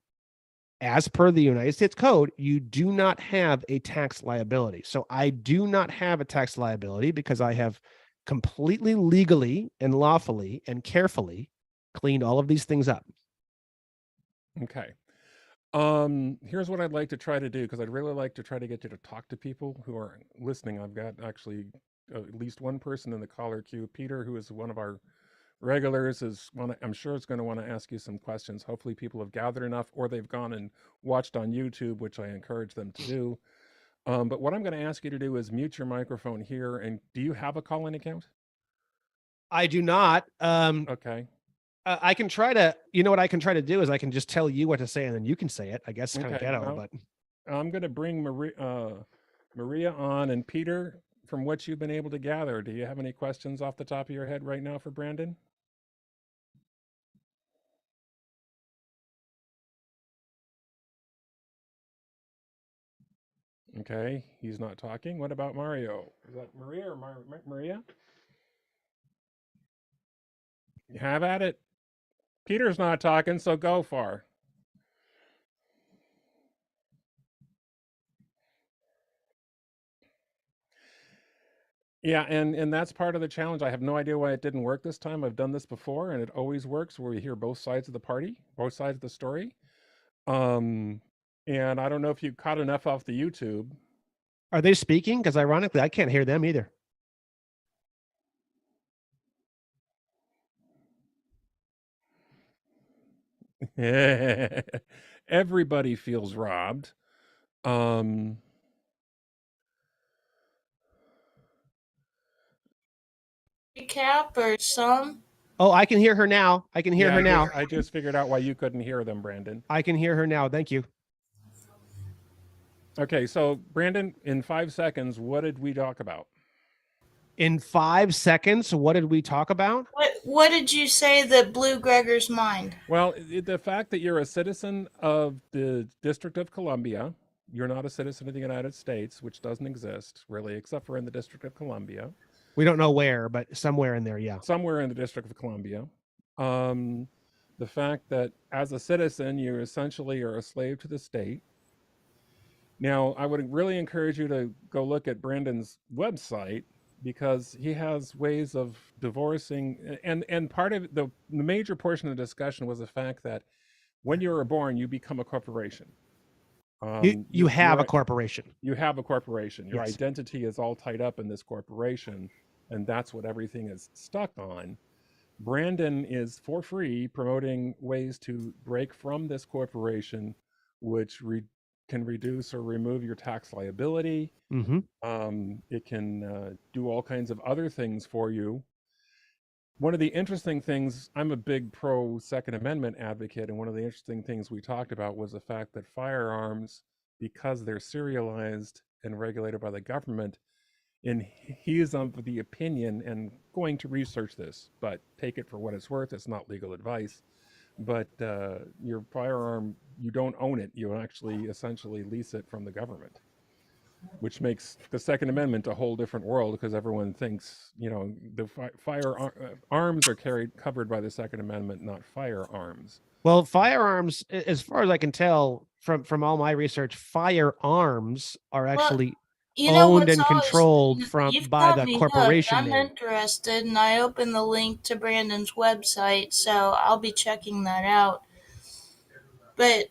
as per the United States Code, you do not have a tax liability. So I do not have a tax liability because I have completely legally and lawfully and carefully cleaned all of these things up. Okay. Here's what I'd like to try to do, because I'd really like to try to get you to talk to people who are listening. I've got actually at least one person in the caller queue. Peter, who is one of our regulars, I'm sure is going to want to ask you some questions. Hopefully people have gathered enough, or they've gone and watched on YouTube, which I encourage them to do. But what I'm going to ask you to do is mute your microphone here. And do you have a call-in account? I do not. Okay. I can try to, what I can try to do is I can just tell you what to say and then you can say it. I guess it's kind of Okay. ghetto, Well, but I'm going to bring Maria on. And Peter, from what you've been able to gather, do you have any questions off the top of your head right now for Brandon? Okay, he's not talking. What about Mario? Is that Maria or Maria? Have at it. Peter's not talking, so go far. Yeah, and that's part of the challenge. I have no idea why it didn't work this time. I've done this before, and it always works where we hear both sides of the party, both sides of the story. Um, and I don't know if you caught enough off the YouTube. are they speaking? Because ironically, I can't hear them either. Everybody feels robbed. Um, Recap or some? Oh, I can hear her now. I can hear yeah, her now. I just figured out why you couldn't hear them, Brandon. I can hear her now. Thank you. Okay, so Brandon, in 5 seconds, what did we talk about? In 5 seconds, what did we talk about? What did you say that blew Gregor's mind? Well, the fact that you're a citizen of the District of Columbia, you're not a citizen of the United States, which doesn't exist really, except for in the District of Columbia. We don't know where, but somewhere in there, yeah. Somewhere in the District of Columbia. The fact that as a citizen, you essentially are a slave to the state. Now, I would really encourage you to go look at Brandon's website, because he has ways of divorcing, and part of the major portion of the discussion was the fact that when you were born, you become a corporation. You have a corporation. You have a corporation. Your Yes. identity is all tied up in this corporation, and that's what everything is stuck on. Brandon is for free promoting ways to break from this corporation, which can reduce or remove your tax liability. It can do all kinds of other things for you. One of the interesting things, I'm a big pro Second Amendment advocate, and one of the interesting things we talked about was the fact that firearms, because they're serialized and regulated by the government, and he is of the opinion, and going to research this, but take it for what it's worth, it's not legal advice, but your firearm, you don't own it, you actually essentially lease it from the government, which makes the Second Amendment a whole different world, because everyone thinks, the firearms are covered by the Second Amendment, not firearms. Well, firearms, as far as I can tell from all my research, firearms are actually owned and controlled by the corporation I'm name. interested, and I opened the link to Brandon's website, so I'll be checking that out. But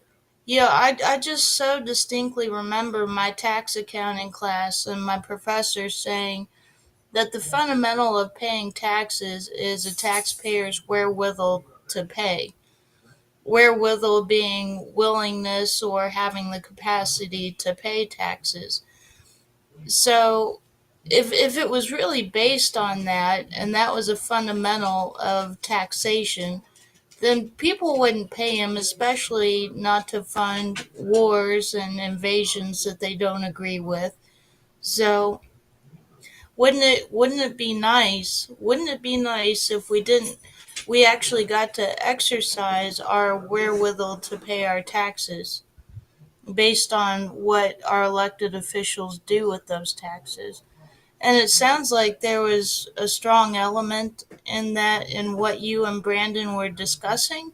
I just so distinctly remember my tax accounting class and my professor saying that the fundamental of paying taxes is a taxpayer's wherewithal to pay. Wherewithal being willingness or having the capacity to pay taxes. So if it was really based on that, and that was a fundamental of taxation, then people wouldn't pay him, especially not to fund wars and invasions that they don't agree with. So wouldn't it be nice? Wouldn't it be nice if we actually got to exercise our wherewithal to pay our taxes based on what our elected officials do with those taxes? And it sounds like there was a strong element in that, in what you and Brandon were discussing.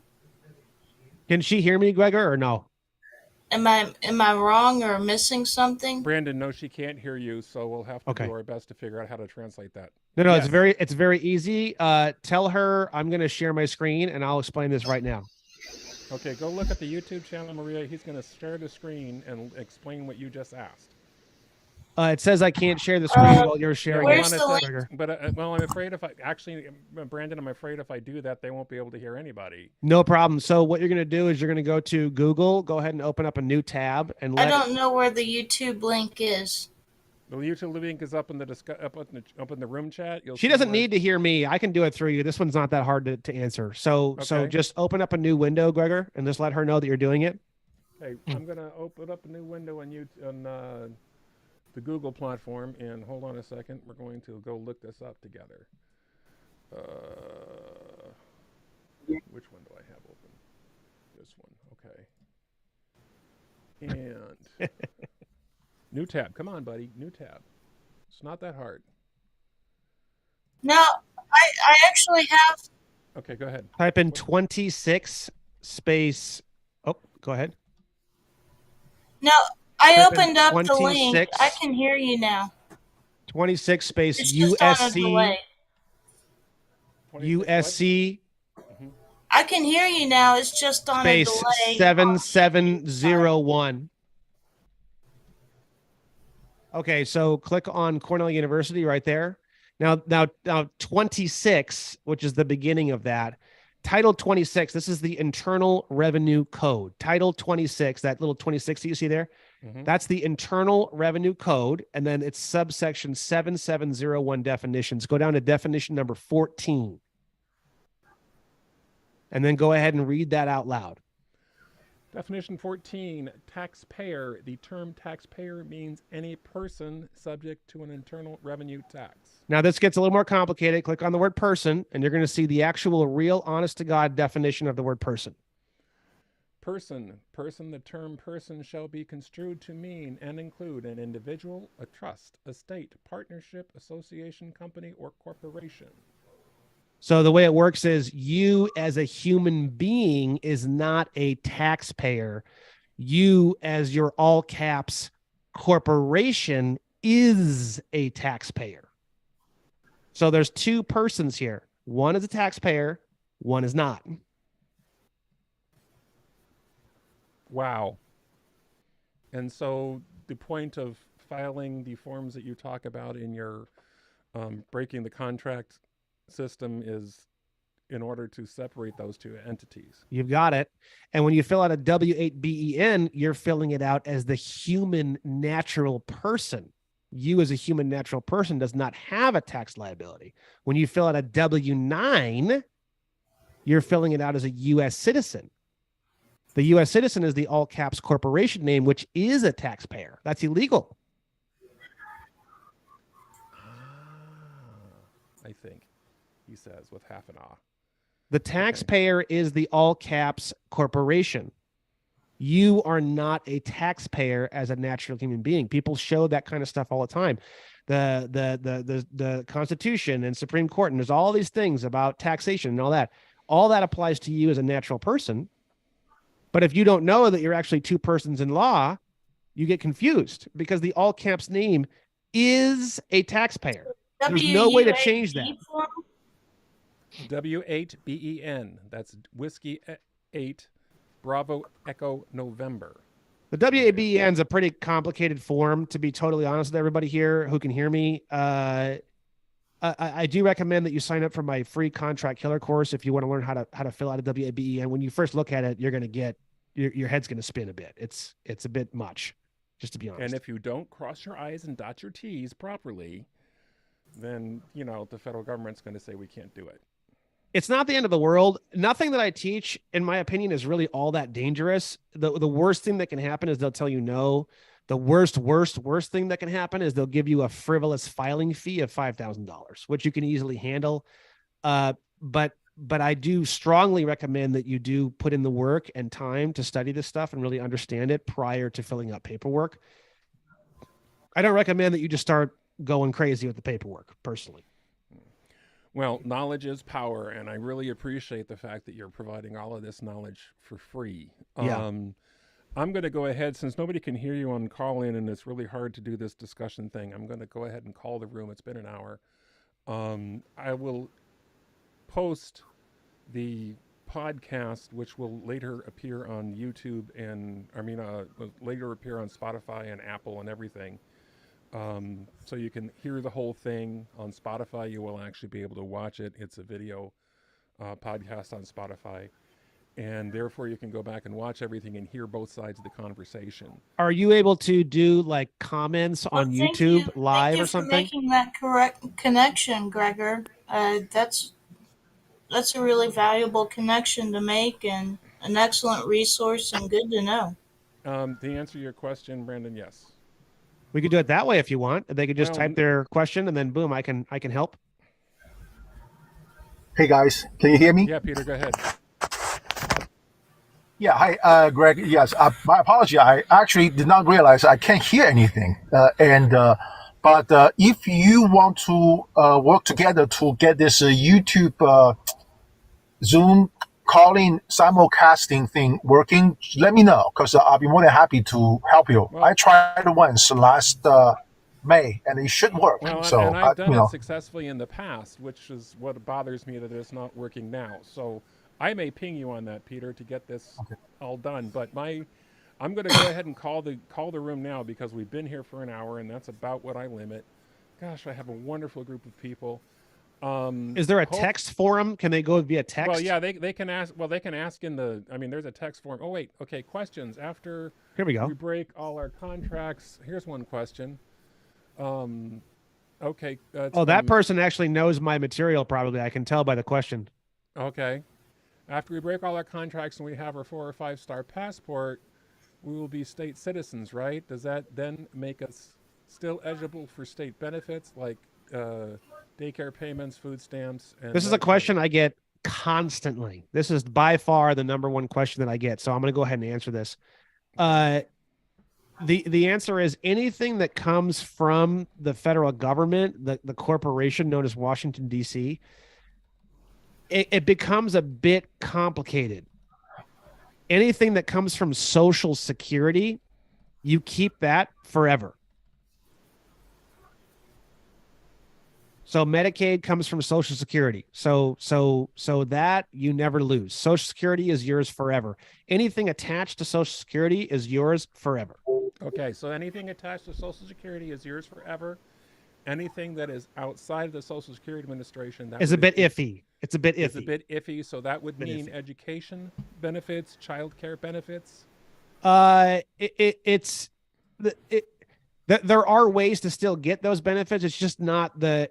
Can she hear me, Gregor, or no? Am I wrong or missing something? Brandon, no, she can't hear you, so we'll have to do our best to figure out how to translate that. No, yes. It's very easy. Tell her I'm going to share my screen, and I'll explain this right now. Okay, go look at the YouTube channel, Maria. He's going to share the screen and explain what you just asked. It says I can't share the screen while you're sharing. Where's the link? But well, I'm afraid Brandon, I'm afraid if I do that, they won't be able to hear anybody. No problem. So what you're going to do is you're going to go to Google. Go ahead and open up a new tab, and I don't know where the YouTube link is. The YouTube link is up in the room chat. She doesn't need to hear me. I can do it through you. This one's not that hard to answer. So just open up a new window, Gregor, and just let her know that you're doing it. Okay, I'm going to open up a new window on the Google platform, and hold on a second. We're going to go look this up together. Which one do I have open? This one. Okay. And new tab. Come on, buddy. New tab. It's not that hard. No, I actually have. Okay, go ahead. Type in 26 space. Oh, go ahead. No, I opened up the link. I can hear you now. 26 space it's just on a delay. USC. I can hear you now. It's just on a delay. 7701. Okay, so click on Cornell University right there. Now 26, which is the beginning of that. Title 26, this is the Internal Revenue Code. Title 26, that little 26 that you see there, that's the Internal Revenue Code, and then it's subsection 7701 definitions. Go down to definition number 14. And then go ahead and read that out loud. Definition 14, taxpayer. The term taxpayer means any person subject to an internal revenue tax. Now, this gets a little more complicated. Click on the word person, and you're going to see the actual real honest-to-God definition of the word person. Person. The term person shall be construed to mean and include an individual, a trust, a state, partnership, association, company, or corporation. So the way it works is you as a human being is not a taxpayer. You as your all caps corporation is a taxpayer. So there's two persons here. One is a taxpayer, one is not. Wow. And so the point of filing the forms that you talk about in your breaking the contract system is in order to separate those two entities. You've got it. And when you fill out a W-8-BEN, you're filling it out as the human natural person. You as a human natural person does not have a tax liability. When you fill out a W-9, you're filling it out as a U.S. citizen. The U.S. citizen is the all caps corporation name, which is a taxpayer. That's illegal. I think he says with half an ah. The taxpayer is the all caps corporation. You are not a taxpayer as a natural human being. People show that kind of stuff all the time. The Constitution and Supreme Court, and there's all these things about taxation and all that. All that applies to you as a natural person. But if you don't know that you're actually two persons in law, you get confused because the all caps name is a taxpayer. There's no way to change that. W-8-BEN. That's Whiskey 8, Bravo Echo November. The W-8-BEN is a pretty complicated form, to be totally honest with everybody here who can hear me. I do recommend that you sign up for my free contract killer course if you want to learn how to fill out a W-8-BEN. When you first look at it, you're going to get your head's going to spin a bit. It's a bit much, just to be honest. And if you don't cross your I's and dot your T's properly, then, the federal government's going to say we can't do it. It's not the end of the world. Nothing that I teach, in my opinion, is really all that dangerous. The worst thing that can happen is they'll tell you no. The worst thing that can happen is they'll give you a frivolous filing fee of $5,000, which you can easily handle. But I do strongly recommend that you do put in the work and time to study this stuff and really understand it prior to filling out paperwork. I don't recommend that you just start going crazy with the paperwork, personally. Well, knowledge is power, and I really appreciate the fact that you're providing all of this knowledge for free. Yeah. I'm going to go ahead, since nobody can hear you on call-in and it's really hard to do this discussion thing, I'm going to go ahead and call the room. It's been an hour. I will post the podcast, which will later appear on YouTube and, later appear on Spotify and Apple and everything. So you can hear the whole thing on Spotify. You will actually be able to watch it. It's a video podcast on Spotify. And therefore you can go back and watch everything and hear both sides of the conversation. Are you able to do like comments on YouTube live or something? Thank you for making that correct connection, Gregor. That's a really valuable connection to make and an excellent resource and good to know. To answer your question, Brandon, yes. We could do it that way if you want. They could just type their question and then boom, I can help. Hey guys, can you hear me? Yeah, Peter, go ahead. Yeah, hi, Greg. Yes, my apology. I actually did not realize I can't hear anything. But if you want to work together to get this YouTube Zoom calling simulcasting thing working, let me know because I'll be more than happy to help you. Well, I tried it once last May and it should work. Well, so and I've done it successfully in the past, which is what bothers me that it's not working now. So I may ping you on that, Peter, to get this all done. But I'm going to go ahead and call the room now because we've been here for an hour, and that's about what I limit. Gosh, I have a wonderful group of people. Is there a text forum? Can they go via text? Well, yeah, they can ask. Well, they can ask in the. I mean, there's a text forum. Oh wait, okay. Questions after. Here we go. We break all our contracts. Here's one question. Okay. That person actually knows my material. Probably, I can tell by the question. Okay. After we break all our contracts and we have our 4 or 5 star passport, we will be state citizens, right? Does that then make us still eligible for state benefits like daycare payments, food stamps? And this is a question I get constantly. This is by far the number one question that I get. So I'm going to go ahead and answer this. The answer is anything that comes from the federal government, the corporation known as Washington, D.C., it becomes a bit complicated. Anything that comes from Social Security, you keep that forever. So Medicaid comes from Social Security. So that you never lose. Social Security is yours forever. Anything attached to Social Security is yours forever. Okay, so anything attached to Social Security is yours forever. Anything that is outside of the Social Security Administration It's a bit iffy. It's a bit It's a iffy. bit iffy. So that would mean education benefits, child care benefits. It's there are ways to still get those benefits. It's just not the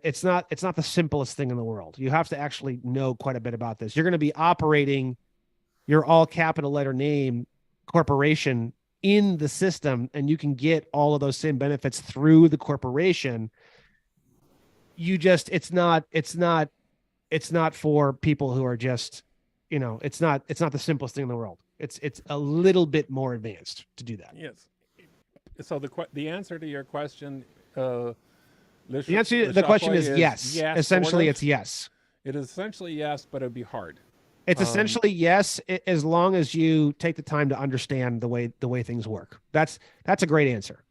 simplest thing in the world. You have to actually know quite a bit about this. You're going to be operating your all capital letter name corporation in the system, and you can get all of those same benefits through the corporation. You just it's not for people who are just, it's not the simplest thing in the world. It's a little bit more advanced to do that. Yes. So the answer to your question, The answer to the question is yes. Essentially, sort of. it's yes. It is essentially yes, but it would be hard. It's essentially yes, as long as you take the time to understand the way things work. That's a great answer.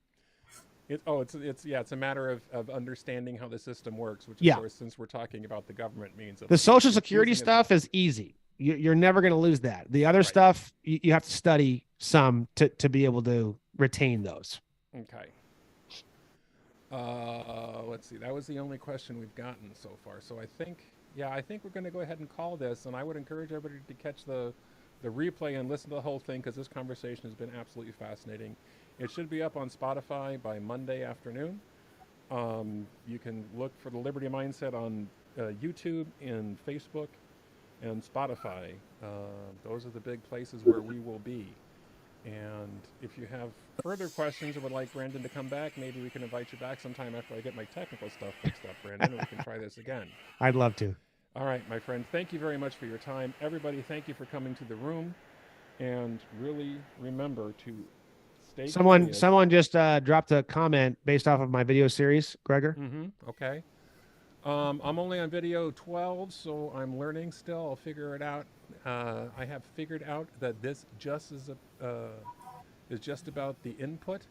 It's a matter of understanding how the system works, which of course, since we're talking about the government, means the Social Security stuff is easy. You're never going to lose that. The other stuff, you have to study some to be able to retain those. Okay. Let's see. That was the only question we've gotten so far. So I think we're going to go ahead and call this. And I would encourage everybody to catch the replay and listen to the whole thing, because this conversation has been absolutely fascinating. It should be up on Spotify by Monday afternoon. You can look for the Liberty Mindset on YouTube and Facebook and Spotify. Those are the big places where we will be. And if you have further questions or would like Brandon to come back, maybe we can invite you back sometime after I get my technical stuff fixed up, Brandon, and we can try this again. I'd love to. All right, my friend. Thank you very much for your time. Everybody, thank you for coming to the room. And really remember to stay curious. Someone just dropped a comment based off of my video series, Gregor. Okay. I'm only on video 12, so I'm learning still. I'll figure it out. I have figured out that this is just about the input.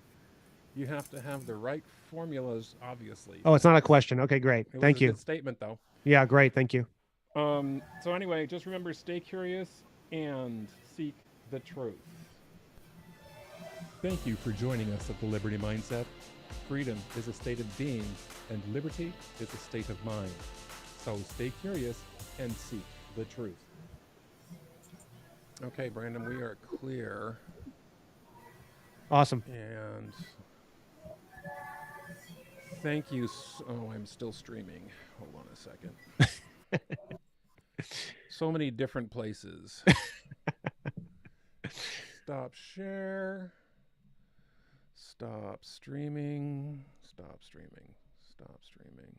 You have to have the right formulas, obviously. Oh, it's not a question. Okay, great. Thank you. Good statement, though. Yeah, great. Thank you. So anyway, just remember, stay curious and seek the truth. Thank you for joining us at the Liberty Mindset. Freedom is a state of being, and liberty is a state of mind. So stay curious and seek the truth. Okay, Brandon, we are clear. Awesome. And thank you. I'm still streaming. Hold on a second. So many different places. Stop share. Stop streaming. Stop streaming. Stop streaming.